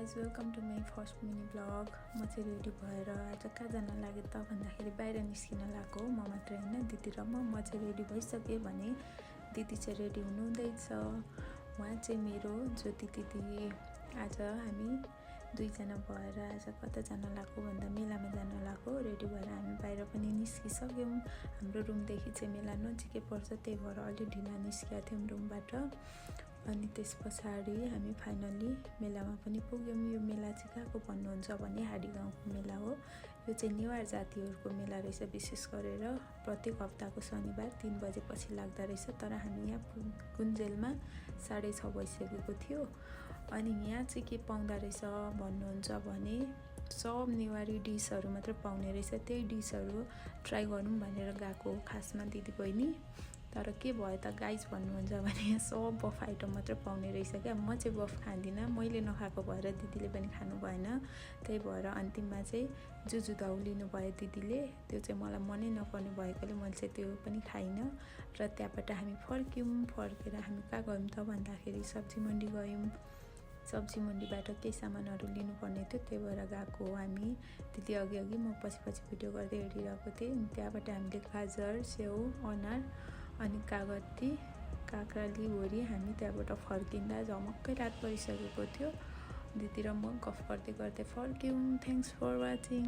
Guys welcome to my first mini blog. म चाहिँ ready भएर आज कहाँ जान लाग्यो त भन्दाखेरि बाहिर निस्किन लागेको। म मात्र होइन, दिदी र म चाहिँ रेडी भइसकेँ भने दिदी चाहिँ रेडी हुनुहुँदैछ। उहाँ चाहिँ मेरो ज्योति दिदी। आज हामी दुईजना भएर आज कता जान लाग्यो भन्दा मेलामा जान लाग्यो। रेडी भएर हामी बाहिर पनि निस्किसक्यौँ। हाम्रो रुमदेखि चाहिँ मेला नजिकै पर्छ, त्यही भएर अलि ढिला निस्केका थियौँ रुमबाट। अनि त्यस पछाडि हामी फाइनल्ली मेलामा पनि पुग्यौँ। यो मेला चाहिँ कहाँको भन्नुहुन्छ भने हाडी गाउँको मेला हो। यो चाहिँ नेवार जातिहरूको मेला रहेछ। विशेष गरेर प्रत्येक हप्ताको शनिबार 3 बजेपछि लाग्दो रहेछ। तर हामी यहाँ कुन्जेलमा 6:30 भइसकेको थियो। अनि यहाँ चाहिँ के पाउँदो रहेछ भन्नुहुन्छ भने सब नेवारी डिसहरू मात्र पाउने रहेछ। त्यही डिसहरू ट्राई गरौँ भनेर गएको खासमा दिदी बहिनी। तर के भयो त गाइज भन्नुहुन्छ भने यहाँ सब बफ आइटम मात्र पाउने रहेछ क्या। म चाहिँ बफ खाँदिनँ, मैले नखाएको भएर दिदीले पनि खानु भएन। त्यही भएर अन्तिममा चाहिँ जुजु दाउ लिनुभयो दिदीले। त्यो चाहिँ मलाई मनै नपर्ने भएकोले मैले चाहिँ त्यो पनि खाइनँ। र त्यहाँबाट हामी फर्क्यौँ। फर्केर हामी कहाँ गयौँ त भन्दाखेरि सब्जी मन्डी गयौँ। सब्जी मन्डीबाट केही सामानहरू लिनुपर्ने थियो, त्यही भएर गएको हामी। दिदी अघि म पछि भिडियो गर्दै हिँडिरहेको थिएँ। त्यहाँबाट हामीले गाजर, स्याउ, अनार अनि कागती, काँक्रा लिवरी हामी त्यहाँबाट फर्किँदा झमक्कै रात परिसकेको थियो। दिदी र म गफ गर्दै फर्क्यौँ। Thanks for watching.